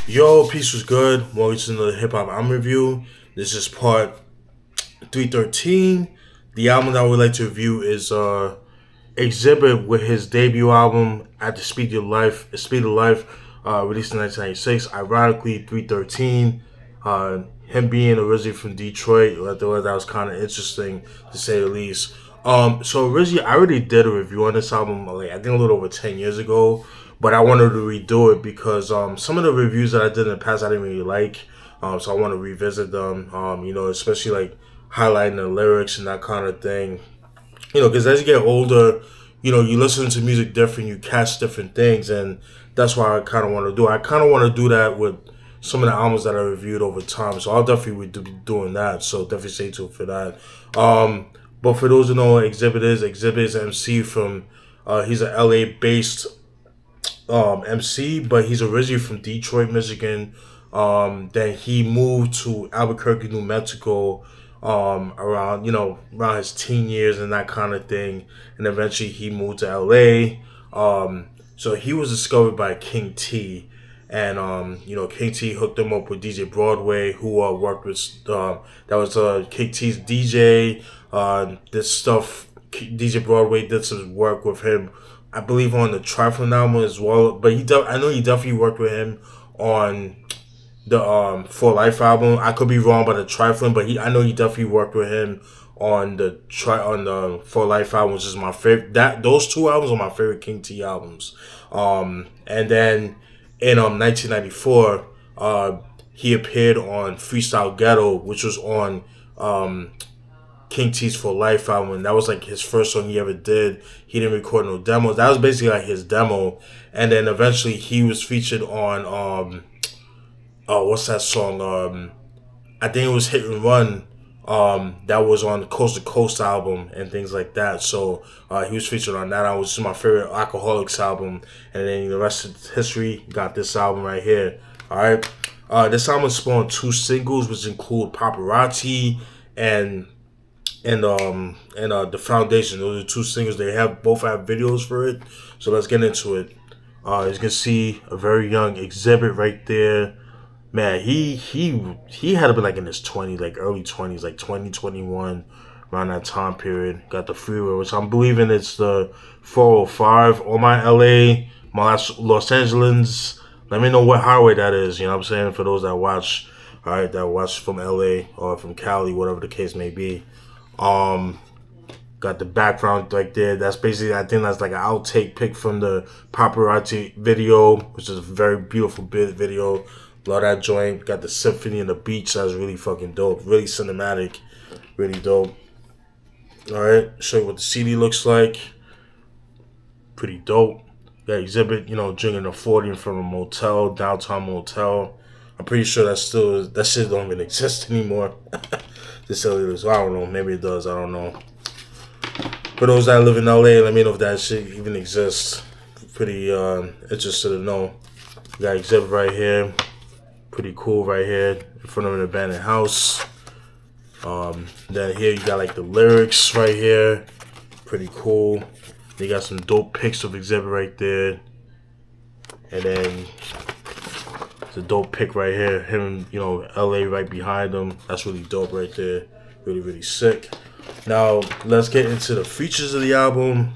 Yo, peace was good. Welcome to another hip hop album review. This is part 313. The album that I would like to review is Xzibit with his debut album At the Speed of Life, released in 1996. Ironically, 313. Him being originally from Detroit, I thought that was kind of interesting to say the least. So originally, I already did a review on this album, like I think a little over 10 years ago, but I wanted to redo it because some of the reviews that I did in the past I didn't really like. So I want to revisit them. Especially like highlighting the lyrics and that kind of thing. Because as you get older, you listen to music different, you catch different things, and that's why I kind of want to do. I kind of want to do that with some of the albums that I reviewed over time. So I'll definitely be doing that. So definitely stay tuned for that. But for those who know what Xzibit is an MC from. He's an LA based MC, but he's originally from Detroit, Michigan. Then he moved to Albuquerque, New Mexico, around his teen years and that kind of thing, and eventually he moved to LA. So he was discovered by King T, and King T hooked him up with DJ Broadway, who worked with that was King T's DJ. This stuff DJ Broadway did some work with him, I believe, on the Trifling album as well. But I know he definitely worked with him on the For Life album. I could be wrong about the Trifling, but I know he definitely worked with him on the For Life album, which is my favorite. Those two albums are my favorite King T albums. And then in 1994, he appeared on Freestyle Ghetto, which was on King T's For Life album, and that was like his first song he ever did. He didn't record no demos. That was basically like his demo. And then eventually he was featured on what's that song? I think it was Hit and Run. That was on the Coast to Coast album and things like that. So he was featured on that album, which is my favorite Alcoholics album. And then the rest of history got this album right here. Alright. This album spawned two singles, which include Paparazzi and The Foundation. Those are two singles. Both have videos for it. So let's get into it. As you can see, a very young Xzibit right there. Man, he had to be like in his 20s, like early 20s, like 2021, around that time period. Got the freeway, which I'm believing it's the 405 on my LA, my Los Angeles. Let me know what highway that is. You know what I'm saying? For those that watch, all right, that watch from LA or from Cali, whatever the case may be. Got the background right there. That's basically, I think that's like an outtake pick from the Paparazzi video, which is a very beautiful video. Love that joint. Got the symphony and the beach. That's really fucking dope. Really cinematic. Really dope. Alright, show you what the CD looks like. Pretty dope. Got Xzibit, drinking a 40 in front of a motel, downtown motel. I'm pretty sure that shit don't even exist anymore. So I don't know. Maybe it does. I don't know. For those that live in LA, let me know if that shit even exists. Pretty interested to know. We got Xzibit right here. Pretty cool right here in front of an abandoned house. Then here you got like the lyrics right here. Pretty cool. They got some dope pics of Xzibit right there. And then it's a dope pic right here. Him, LA right behind him. That's really dope right there. Really, really sick. Now, let's get into the features of the album.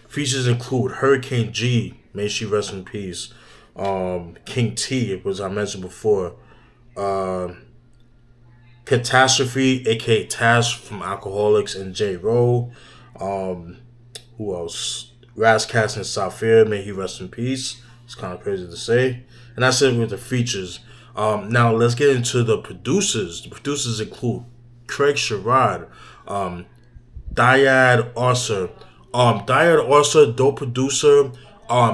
Features include Hurricane G, may she rest in peace. King T, was I mentioned before. Catastrophe, aka Tash from Alcoholics, and J. Rowe. Who else? Razcast and Saphir, may he rest in peace. It's kind of crazy to say. And that's it with the features. Now let's get into the producers. The producers include Craig Sherrod, Dyad Arthur. Dyad Arthur, dope producer.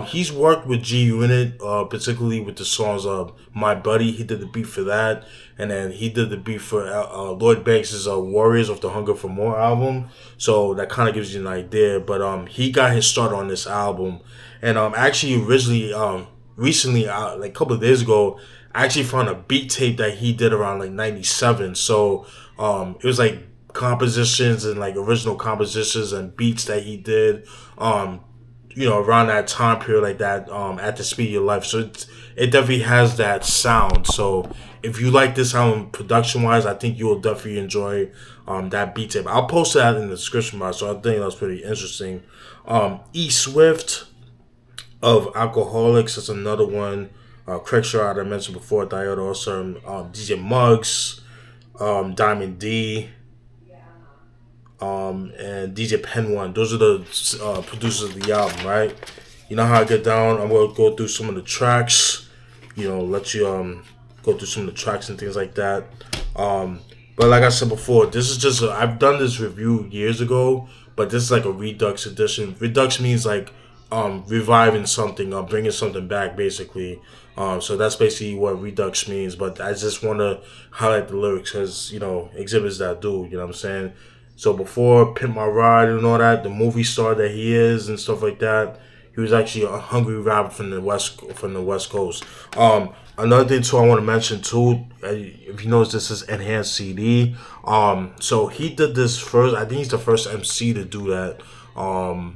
He's worked with G Unit, particularly with the songs My Buddy. He did the beat for that. And then he did the beat for Lloyd Banks' Warriors of the Hunger for More album. So that kind of gives you an idea. But he got his start on this album. And actually originally, recently, like a couple of days ago, I actually found a beat tape that he did around like 97. So it was like compositions and like original compositions and beats that he did. around that time period like that, at the speed of your life. So it definitely has that sound. So if you like this album production wise, I think you will definitely enjoy that beat tape. I'll post that in the description box. So I think that's pretty interesting. E Swift of Alcoholics is another one. Craig Sherrod I mentioned before, Diode Awesome, DJ Muggs, Diamond D, and DJ Pen One. Those are the producers of the album, right? You know how I get down. I'm gonna go through some of the tracks. Let you go through some of the tracks and things like that. But like I said before, this is just I've done this review years ago, but this is like a Redux edition. Redux means like reviving something or bringing something back, basically. So that's basically what Redux means. But I just want to highlight the lyrics because Xzibit's that dude. You know what I'm saying? So before Pimp My Ride and all that, the movie star that he is and stuff like that, he was actually a hungry rapper from the West Coast. Another thing too I want to mention too, if you notice, this is enhanced CD. So he did this first. I think he's the first MC to do that.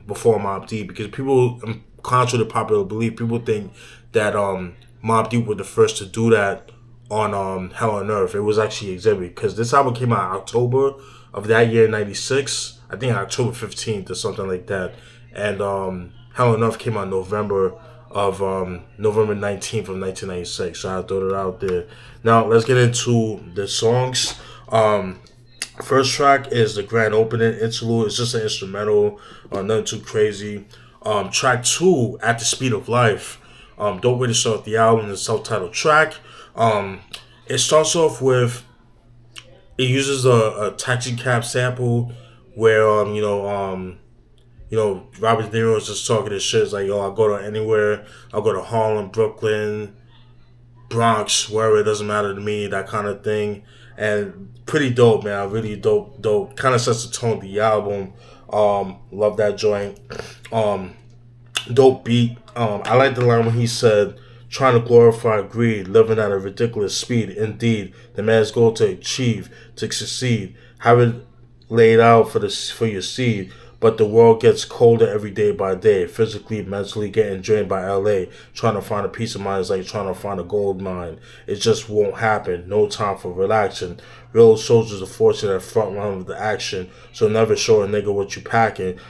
Before Mobb Deep, because people, contrary to popular belief, people think that Mobb Deep was the first to do that on Hell on Earth. It was actually Xzibit, because this album came out in October of that year, '96. I think October 15th or something like that. And Hell on Earth came out November 19th of 1996. So I throw it out there. Now let's get into the songs. First track is the grand opening interlude. It's just an instrumental, nothing too crazy. Track 2, At the Speed of Life. Don't Wait to Start the Album, the self-titled track. It starts off with, it uses a taxi cab sample where Robert De Niro is just talking this shit. It's like, I'll go to anywhere. I'll go to Harlem, Brooklyn, Bronx, wherever, it doesn't matter to me, that kind of thing. And pretty dope, man. Really dope. Kind of sets the tone of the album. Love that joint. Dope beat. I like the line when he said, trying to glorify greed, living at a ridiculous speed. Indeed, the man's goal to achieve, to succeed. Have it laid out for your seed. But the world gets colder every day by day. Physically, mentally getting drained by LA. Trying to find a peace of mind is like trying to find a gold mine. It just won't happen. No time for relaxing. Real soldiers are fortunate at front line of the action. So never show a nigga what you packing.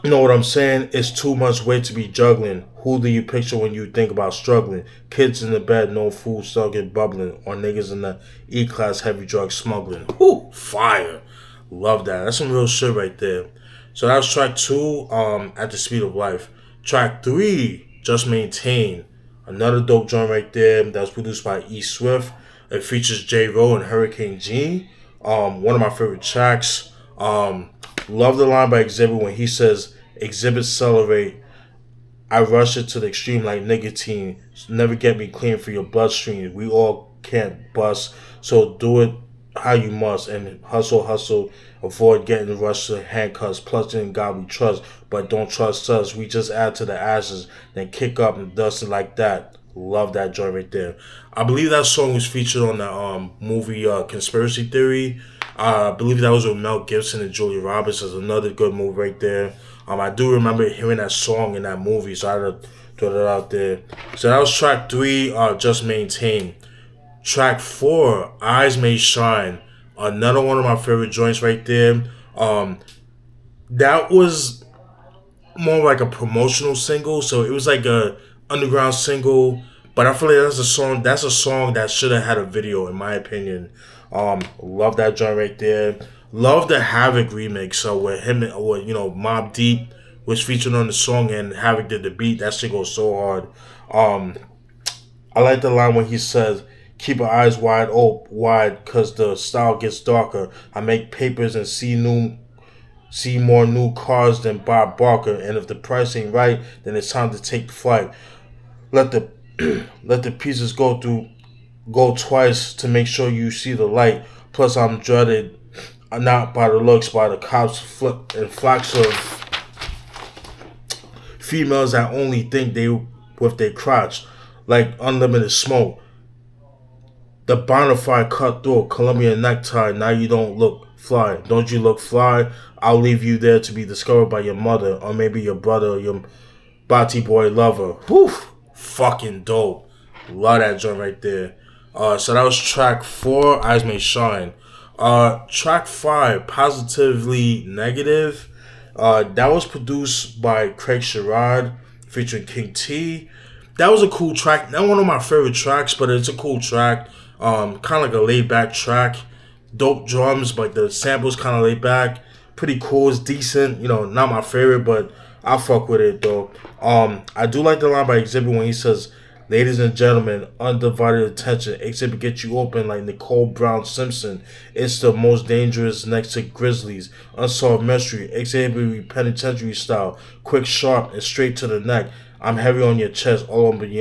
You know what I'm saying? It's too much weight to be juggling. Who do you picture when you think about struggling? Kids in the bed, no food, stuck bubbling. Or niggas in the E-class heavy drug smuggling. Whoo, fire. Love that. That's some real shit right there. So that was track 2, At the Speed of Life. Track 3, Just Maintain. Another dope joint right there that was produced by E Swift. It features J. Rowe and Hurricane G. One of my favorite tracks. Love the line by Xzibit when he says, Xzibit celebrate. I rush it to the extreme like nicotine. Never get me clean for your bloodstream. We all can't bust. So do it how you must, and hustle, avoid getting rushed to handcuffs. Plus in God we trust, but don't trust us. We just add to the ashes, then kick up and dust it like that. Love that joint right there. I believe that song was featured on the movie Conspiracy Theory. I believe that was with Mel Gibson and Julia Roberts. Is another good movie right there. I do remember hearing that song in that movie, so I had to throw that out there. So that was track 3, Just Maintain. Track 4, Eyes May Shine. Another one of my favorite joints right there. That was more like a promotional single, so it was like a underground single. But I feel like that's a song that should have had a video, in my opinion. Love that joint right there. Love the Havoc remix. Where him and Mobb Deep was featured on the song and Havoc did the beat. That shit goes so hard. I like the line when he says, keep your eyes wide, cause the style gets darker. I make papers and see more new cars than Bob Barker. And if the price ain't right, then it's time to take flight. Let the pieces go twice to make sure you see the light. Plus I'm dreaded, not by the looks, by the cops flip and flocks of females that only think they with their crotch. Like unlimited smoke. The bonafide cut through, Columbia necktie, now you don't look fly. Don't you look fly? I'll leave you there to be discovered by your mother or maybe your brother or your Bati boy lover. Whew, fucking dope. Love that joint right there. So that was track 4, Eyes May Shine. Track 5, Positively Negative. That was produced by Craig Sherrod featuring King T. That was a cool track. Not one of my favorite tracks, but it's a cool track. Kind of like a laid back track. Dope drums, but the samples kind of laid back. Pretty cool. It's decent. You know, not my favorite, but I fuck with it though. I do like the line by Xzibit when he says, "Ladies and gentlemen, undivided attention. Xzibit gets you open like Nicole Brown Simpson. It's the most dangerous next to Grizzlies. Unsolved mystery. Xzibit penitentiary style. Quick, sharp, and straight to the neck. I'm heavy on your chest, all up in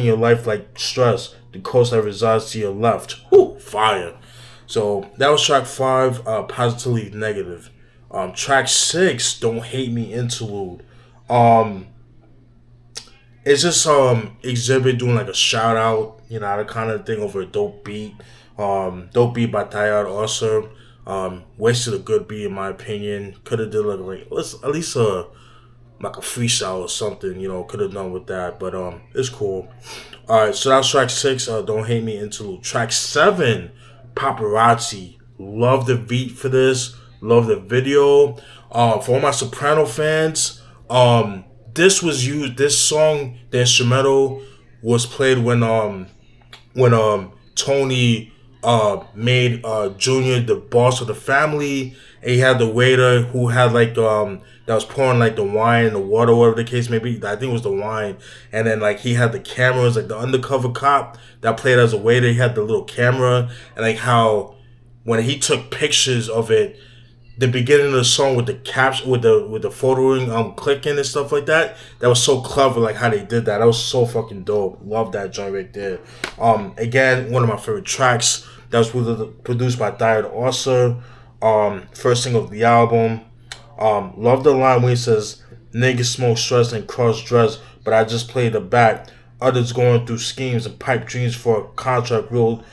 your life like stress. The coast that resides to your left." Whoo, fire. So that was track 5, Positively Negative. Track 6, Don't Hate Me Interlude. It's just Xzibit doing like a shout out, you know, that kind of thing over a dope beat. Dope beat by Tayard also. Wasted a good beat in my opinion. Could have did like at least like a freestyle or something, you know, could have done with that, but it's cool. Alright, so that's track 6, Don't Hate Me Interlude. Track 7, Paparazzi. Love the beat for this. Love the video. For all my Soprano fans, this song, the instrumental was played when Tony made Junior the boss of the family, and he had the waiter who had like that was pouring like the wine, the water, whatever the case may be. I think it was the wine, and then like he had the cameras, like the undercover cop that played as a waiter. He had the little camera, and like how when he took pictures of it, the beginning of the song with the caps with the photoing clicking and stuff like that. That was so clever, like how they did that. That was so fucking dope. Love that joint right there. Again, one of my favorite tracks. That was produced by Tayard also. First single of the album. Love the line where he says, "Niggas smoke stress and cross dress, but I just play the back. Others going through schemes and pipe dreams for a contract real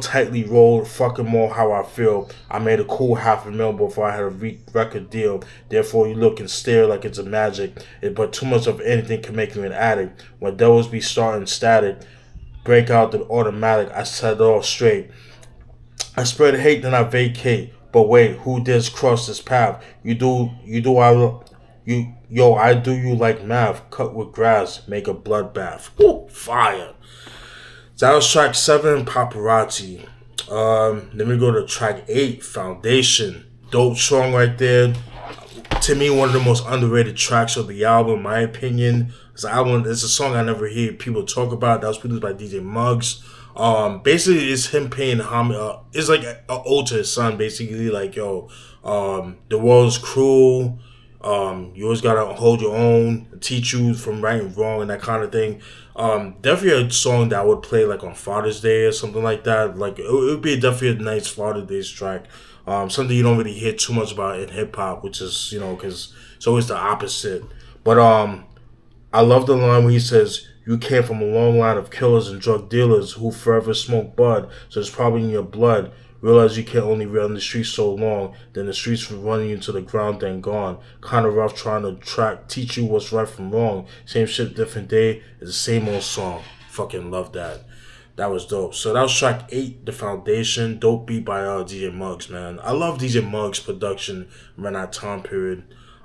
tightly rolled, fucking more how I feel. I made a cool $500,000 before I had a record deal. Therefore, you look and stare like it's a magic. But too much of anything can make you an addict. When devils be starting static, break out the automatic. I set it all straight. I spread hate, then I vacate. But wait, who dares cross this path? I do you like math. Cut with grass, make a bloodbath." Woo, fire. So that was track 7, Paparazzi. Then we go to track 8, Foundation. Dope song right there. To me, one of the most underrated tracks of the album, in my opinion. It's a song I never hear people talk about. That was produced by DJ Muggs. Basically, it's him paying homage. It's like an ode to his son, basically. Like, yo, the world's cruel. You always gotta hold your own, teach you from right and wrong, and that kind of thing. Definitely a song that I would play like on Father's Day or something like that. Like it would be definitely a nice Father's Day track. Something you don't really hear too much about in hip hop, which is, you know, because it's always the opposite. But I love the line where he says, "You came from a long line of killers and drug dealers who forever smoke bud, so it's probably in your blood. Realize you can only run the streets so long, then the streets will run you to the ground, then gone. Kind of rough trying to teach you what's right from wrong. Same shit, different day. It's the same old song." Fucking love that. That was dope. So that was track 8, The Foundation. Dope beat by DJ Muggs, man. I love DJ Muggs' production around that time period.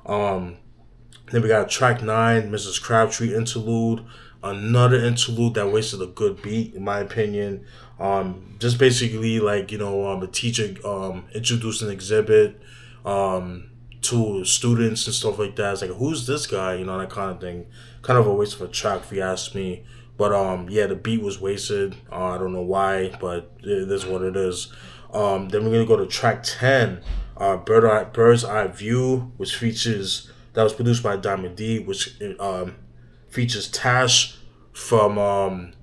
Then we got track 9, Mrs. Crabtree Interlude. Another interlude that wasted a good beat, in my opinion. Just basically like, you know, a teacher introducing Xzibit to students and stuff like that. It's like, who's this guy? You know, that kind of thing. Kind of a waste of a track if you ask me. But yeah, the beat was wasted. I don't know why, but it is what it is. Then we're gonna go to track 10, Bird's Eye View, that was produced by Diamond D, which features Tash from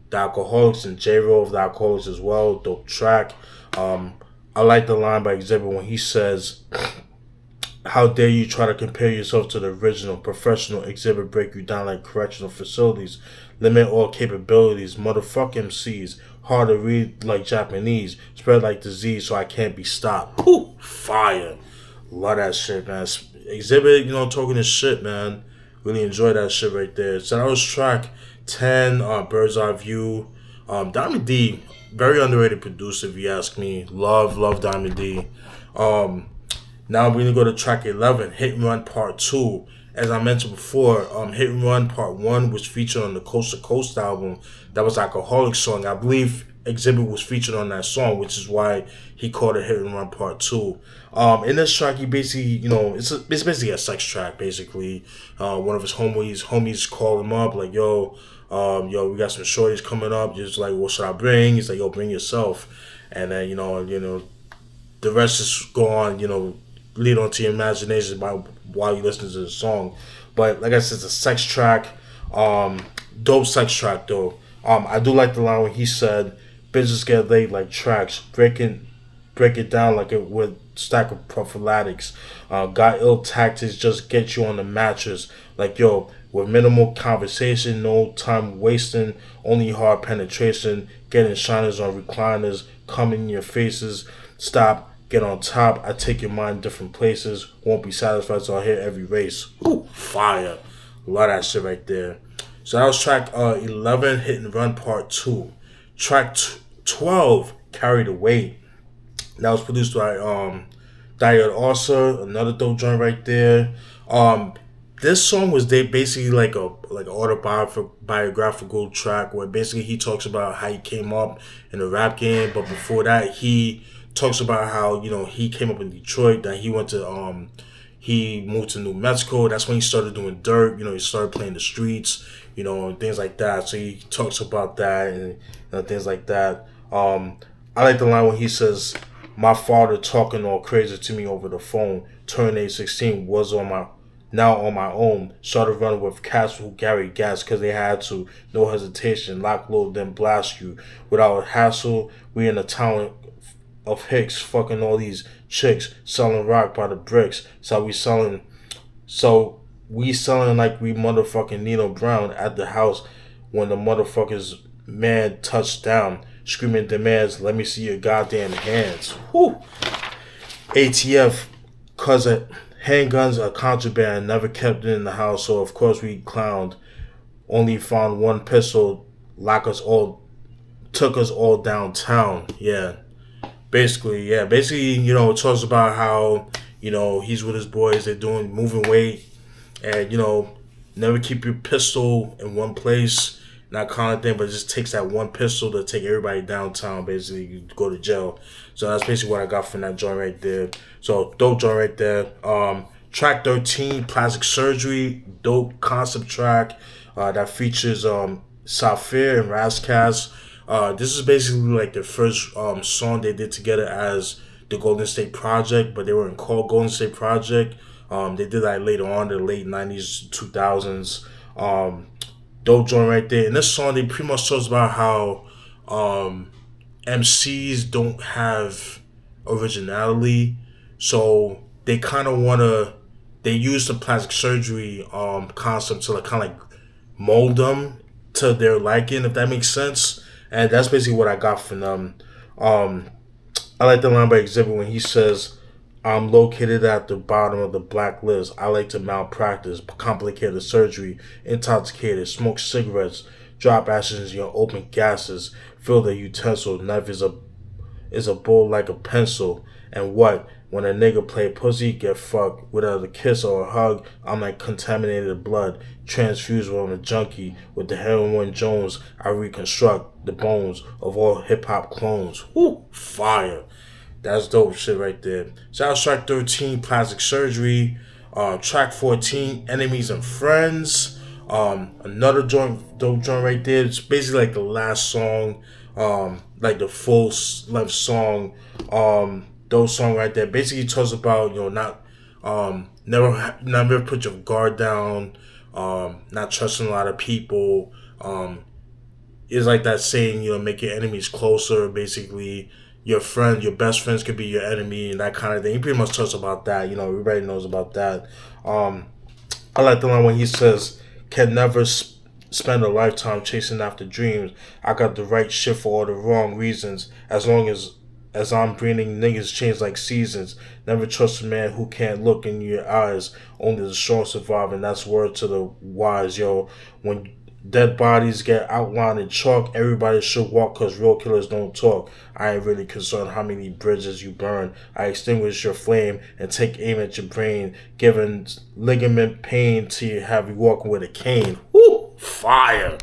the Alcoholics and J-Ro of the Alcoholics as well. Dope track. I like the line by Xzibit when he says, How dare you try to compare yourself to the original professional Xzibit, break you down like correctional facilities, limit all capabilities, motherfuck MCs, hard to read like Japanese, spread like disease so I can't be stopped. Whew, fire. Love that shit, man. Xzibit, talking this shit, man. Really enjoy that shit right there. So that was track 10, Bird's Eye View. Diamond D, very underrated producer if you ask me. Love Diamond D. Now we're gonna go to track 11, Hit and Run Part 2. As I mentioned before, Hit and Run Part 1 was featured on the Coast to Coast album. That was Alcoholic song. I believe Xzibit was featured on that song, which is why he called it Hit and Run Part 2. In this track, he basically, it's basically a sex track, basically. One of his homies called him up, like, we got some shorties coming up. Just like, what should I bring? He's like, yo, bring yourself. And then, the rest is go on, lead on to your imagination while you listen to the song. But like I said, it's a sex track. Dope sex track though. I do like the line when he said, "Bitches get laid like tracks, break it down like it would stack of prophylactics. Got ill tactics, just get you on the mattress. Like yo, with minimal conversation, no time wasting, only hard penetration, getting shiners on recliners, coming in your faces. Stop. Get on top, I take your mind different places. Won't be satisfied, so I hit every race." Ooh, fire. Love that shit right there. So that was track 11, Hit and Run Part 2. Track 12, Carry the Weight. That was produced by Diod Arsa, another dope joint right there. This song was basically like an autobiographical track where basically he talks about how he came up in the rap game, but before that he talks about how he came up in Detroit, that he moved to New Mexico. That's when he started doing dirt. He started playing the streets, and things like that. So he talks about that and things like that. I like the line when he says, "My father talking all crazy to me over the phone. Turned age 16, was now on my own. Started running with cats who carried gas because they had to. No hesitation. Lock, load, then blast you. Without a hassle, we in the town of Hicks, fucking all these chicks, selling rock by the bricks. So we selling like we motherfucking Nino Brown at the house when the motherfuckers man touched down, screaming demands, let me see your goddamn hands." Whew. ATF, cause handguns are contraband, never kept it in the house, so of course we clowned. Only found one pistol, took us all downtown. Yeah. Basically, it talks about how, he's with his boys, they're moving weight, and, never keep your pistol in one place, that kind of thing, but it just takes that one pistol to take everybody downtown, basically, you go to jail. So that's basically what I got from that joint right there. So, dope joint right there. Track 13, Plastic Surgery, dope concept track, that features, Saphir and Razcast. This is basically like the first song they did together as the Golden State Project, but they weren't called Golden State Project. They did that later on, the late 90s, 2000s. Dope joint right there. In this song, they pretty much talks about how MCs don't have originality, so they kind of they use the plastic surgery concept to kind of like mold them to their liking, if that makes sense. And that's basically what I got from them. I like the line by Xzibit when he says, "I'm located at the bottom of the black list. I like to malpractice, complicated surgery, intoxicated, smoke cigarettes, drop ashes in your open gases, fill the utensil, knife is a bowl like a pencil. And what? When a nigga play pussy, get fucked without a kiss or a hug. I'm like contaminated blood, transfused when I'm a junkie. With the heroin Jones, I reconstruct the bones of all hip hop clones." Whoo, fire. That's dope shit right there. So that was track 13, Plastic Surgery. Track 14, Enemies and Friends. Another dope joint right there. It's basically like the last song, like the full length song. Dope song right there. Basically talks about never put your guard down, not trusting a lot of people. It's like that saying, make your enemies closer. Basically, your best friends could be your enemy and that kind of thing. He pretty much talks about that. You know, everybody knows about that. Um, I like the line when he says, "Can never spend a lifetime chasing after dreams. I got the right shit for all the wrong reasons. As I'm breathing, niggas change like seasons. Never trust a man who can't look in your eyes. Only the strong survive, and that's word to the wise, yo. When dead bodies get outlined in chalk, everybody should walk cause real killers don't talk. I ain't really concerned how many bridges you burn. I extinguish your flame and take aim at your brain, giving ligament pain till you have you walking with a cane." Woo! Fire.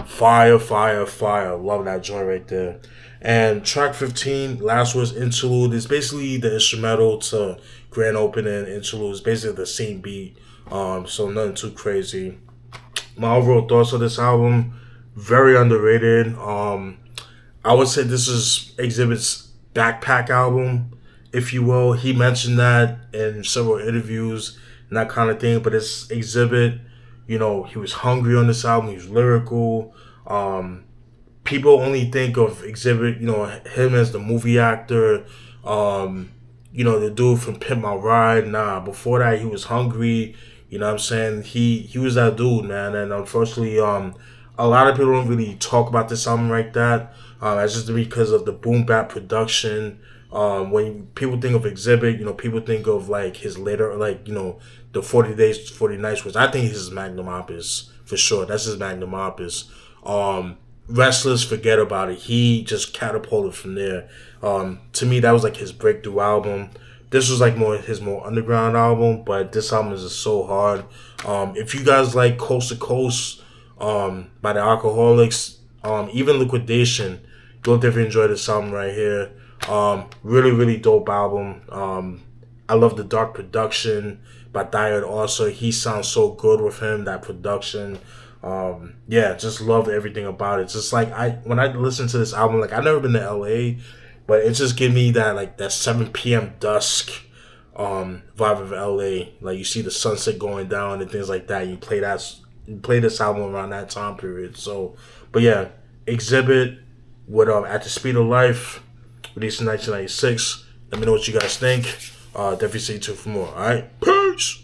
Fire, fire, fire. Love that joint right there. And track 15, Last Words Interlude, is basically the instrumental to Grand Opening Interlude. It's basically the same beat. So nothing too crazy. My overall thoughts of this album, very underrated. I would say this is Xzibit's backpack album, if you will. He mentioned that in several interviews and that kind of thing. But it's Xzibit. You know, he was hungry on this album. He was lyrical. People only think of Xzibit, you know, him as the movie actor. You know, the dude from Pimp My Ride. Nah, before that, he was hungry. You know what I'm saying? He was that dude, man. And unfortunately, a lot of people don't really talk about this album like that. That's just because of the boom bap production. When people think of Xzibit, you know, people think of like his later, like, you know, the 40 Days, 40 Nights, which I think is his magnum opus for sure. That's his magnum opus. Restless, forget about it. He just catapulted from there. To me, that was like his breakthrough album. This was like his more underground album, but this album is just so hard. If you guys like Coast to Coast by the Alcoholics, even Liquidation, you'll definitely enjoy this album right here. Really, really dope album. I love the dark production by Diode also. He sounds so good with him, that production. Yeah, just love everything about it. Just like when I listen to this album, like I've never been to LA, but it just give me that like that 7 p.m. dusk vibe of LA. Like you see the sunset going down and things like that. You play this album around that time period. So, but yeah, Xzibit with At the Speed of Life, released in 1996. Let me know what you guys think. Definitely stay tuned for more. All right, peace.